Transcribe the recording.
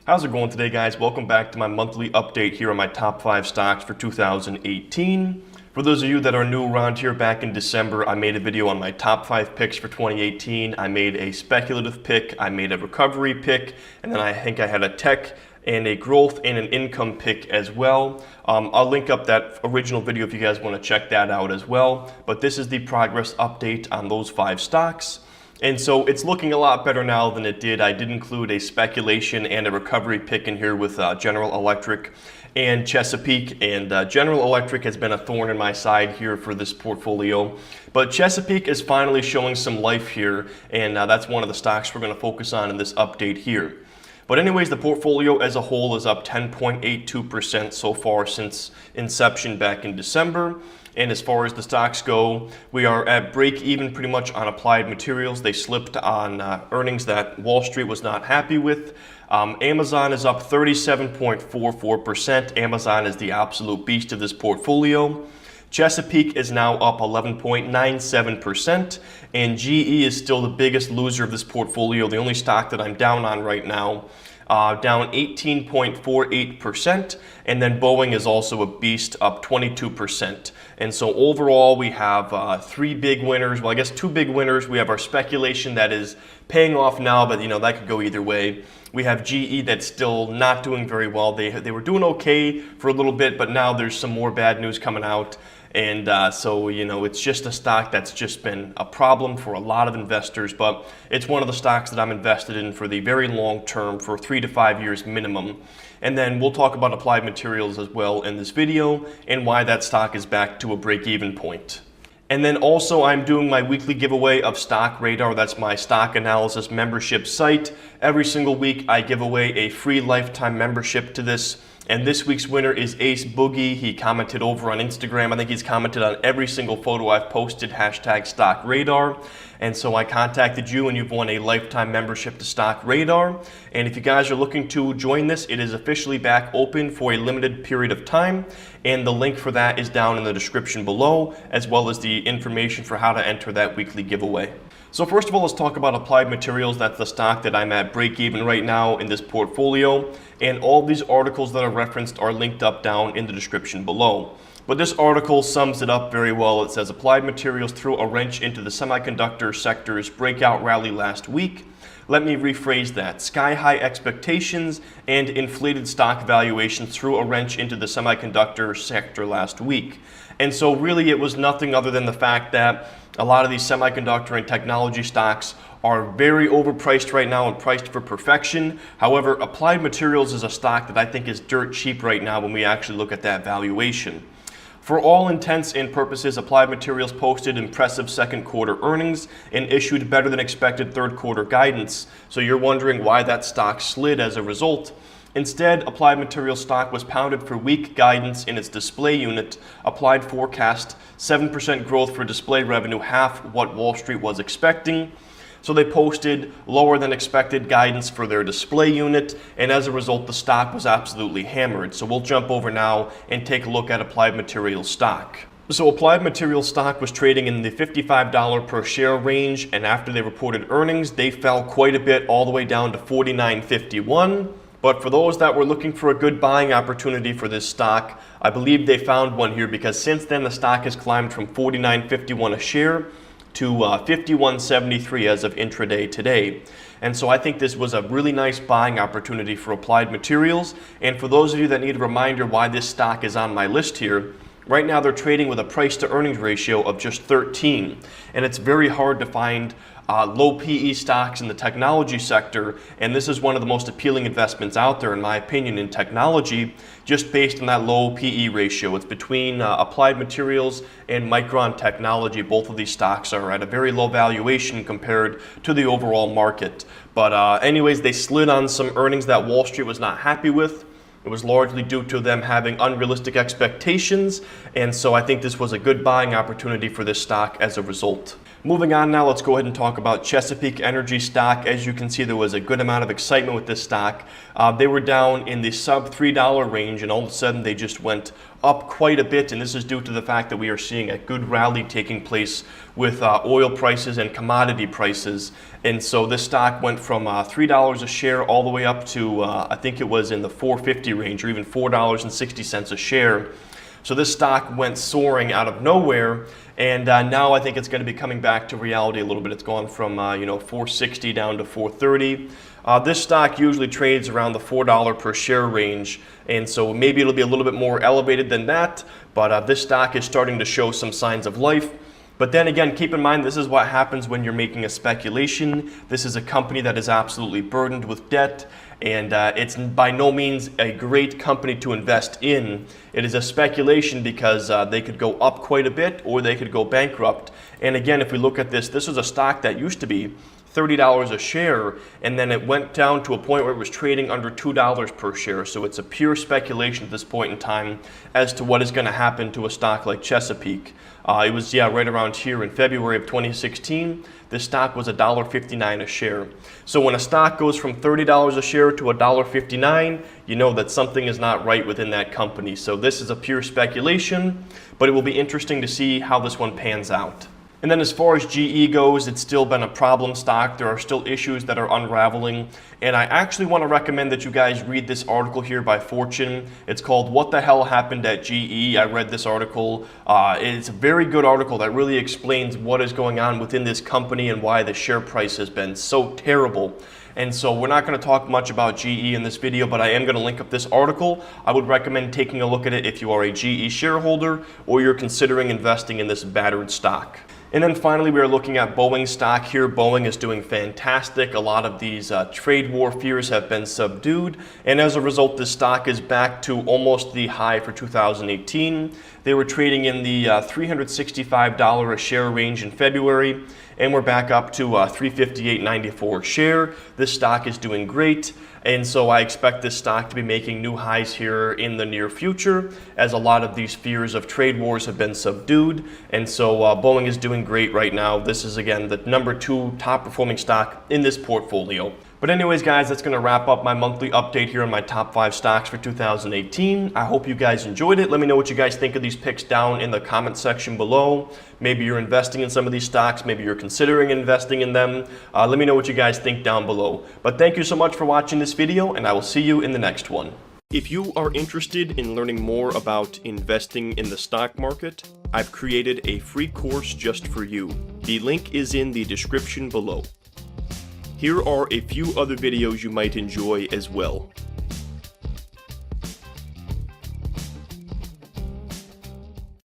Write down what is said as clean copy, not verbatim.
How's it going today, guys? Welcome back to my monthly update here on my top 5 stocks for 2018. For those of you that are new around here, back in December, I made a video on my top 5 picks for 2018. I made a speculative pick, I made a recovery pick, and then I think I had a tech and a growth and an income pick as well. I'll link up that original video if you guys want to check that out as well. But this is the progress update on those 5 stocks. And so it's looking a lot better now than it did. I did include a speculation and a recovery pick in here with General Electric and Chesapeake. And General Electric has been a thorn in my side here for this portfolio. But Chesapeake is finally showing some life here. And that's one of the stocks we're going to focus on in this update here. But anyways, the portfolio as a whole is up 10.82% so far since inception back in December. And as far as the stocks go, we are at break even pretty much on Applied Materials. They slipped on earnings that Wall Street was not happy with. Amazon is up 37.44%. Amazon is the absolute beast of this portfolio. Chesapeake is now up 11.97%, and GE is still the biggest loser of this portfolio, the only stock that I'm down on right now, down 18.48%, and then Boeing is also a beast, up 22%. And so overall, we have 3 big winners. Well, I guess 2 big winners. We have our speculation that is paying off now, but that could go either way. We have GE that's still not doing very well. They were doing okay for a little bit, but now there's some more bad news coming out. And so it's just a stock that's just been a problem for a lot of investors, but it's one of the stocks that I'm invested in for the very long term, for 3 to 5 years minimum. And then we'll talk about Applied Materials as well in this video and why that stock is back to a break-even point. And then also I'm doing my weekly giveaway of Stock Radar. That's my stock analysis membership site. Every single week I give away a free lifetime membership to this. And this week's winner is Ace Boogie. He commented over on Instagram. I think he's commented on every single photo I've posted, hashtag Stock Radar. And so I contacted you and you've won a lifetime membership to Stock Radar. And if you guys are looking to join this, it is officially back open for a limited period of time. And the link for that is down in the description below, as well as the information for how to enter that weekly giveaway. So first of all, let's talk about Applied Materials. That's the stock that I'm at break even right now in this portfolio. And all these articles that are referenced are linked up down in the description below. But this article sums it up very well. It says Applied Materials threw a wrench into the semiconductor sector's breakout rally last week. Let me rephrase that. Sky-high expectations and inflated stock valuations threw a wrench into the semiconductor sector last week. And so really it was nothing other than the fact that a lot of these semiconductor and technology stocks are very overpriced right now and priced for perfection. However, Applied Materials is a stock that I think is dirt cheap right now when we actually look at that valuation. For all intents and purposes, Applied Materials posted impressive second quarter earnings and issued better than expected third quarter guidance. So you're wondering why that stock slid as a result. Instead, Applied Materials stock was pounded for weak guidance in its display unit. Applied forecast 7% growth for display revenue, half what Wall Street was expecting. So they posted lower than expected guidance for their display unit, and as a result, the stock was absolutely hammered. So we'll jump over now and take a look at Applied Materials stock. So Applied Materials stock was trading in the $55 per share range, and after they reported earnings, they fell quite a bit, all the way down to $49.51. But for those that were looking for a good buying opportunity for this stock, I believe they found one here, because since then the stock has climbed from $49.51 a share to $51.73 as of intraday today. And so I think this was a really nice buying opportunity for Applied Materials. And for those of you that need a reminder why this stock is on my list here, right now they're trading with a price to earnings ratio of just 13. And it's very hard to find low PE stocks in the technology sector, and this is one of the most appealing investments out there in my opinion in technology, just based on that low PE ratio. It's between Applied Materials and Micron Technology. Both of these stocks are at a very low valuation compared to the overall market. But anyways, they slid on some earnings that Wall Street was not happy with. It was largely due to them having unrealistic expectations, and so I think this was a good buying opportunity for this stock as a result. Moving on now, let's go ahead and talk about Chesapeake Energy stock. As you can see, there was a good amount of excitement with this stock. They were down in the sub $3 range, and all of a sudden they just went up quite a bit, and this is due to the fact that we are seeing a good rally taking place with oil prices and commodity prices. And so this stock went from $3 a share all the way up to I think it was in the $4.50 range, or even $4.60 a share. So this stock went soaring out of nowhere, and now I think it's going to be coming back to reality a little bit. It's gone from $4.60 down to $4.30. This stock usually trades around the $4 per share range, and so maybe it'll be a little bit more elevated than that, but this stock is starting to show some signs of life. But then again, keep in mind, this is what happens when you're making a speculation. This is a company that is absolutely burdened with debt, and it's by no means a great company to invest in. It is a speculation because they could go up quite a bit or they could go bankrupt. And again, if we look at this, this is a stock that used to be $30 a share, and then it went down to a point where it was trading under $2 per share. So it's a pure speculation at this point in time as to what is going to happen to a stock like Chesapeake. It was right around here in February of 2016. This stock was $1.59 a share. So when a stock goes from $30 a share to $1.59, you know that something is not right within that company. So this is a pure speculation, but it will be interesting to see how this one pans out. And then as far as GE goes, it's still been a problem stock. There are still issues that are unraveling. And I actually want to recommend that you guys read this article here by Fortune. It's called What the Hell Happened at GE. I read this article. It's a very good article that really explains what is going on within this company and why the share price has been so terrible. And so we're not going to talk much about GE in this video, but I am going to link up this article. I would recommend taking a look at it if you are a GE shareholder or you're considering investing in this battered stock. And then finally, we are looking at Boeing stock here. Boeing is doing fantastic. A lot of these trade war fears have been subdued, and as a result, this stock is back to almost the high for 2018. They were trading in the $365 a share range in February, and we're back up to $358.94 a share. This stock is doing great, and so I expect this stock to be making new highs here in the near future, as a lot of these fears of trade wars have been subdued. And so Boeing is doing great right now. This is, again, the #2 top performing stock in this portfolio. But anyways, guys, that's going to wrap up my monthly update here on my top 5 stocks for 2018. I hope you guys enjoyed it. Let me know what you guys think of these picks down in the comment section below. Maybe you're investing in some of these stocks. Maybe you're considering investing in them. Let me know what you guys think down below. But thank you so much for watching this video, and I will see you in the next one. If you are interested in learning more about investing in the stock market, I've created a free course just for you. The link is in the description below. Here are a few other videos you might enjoy as well.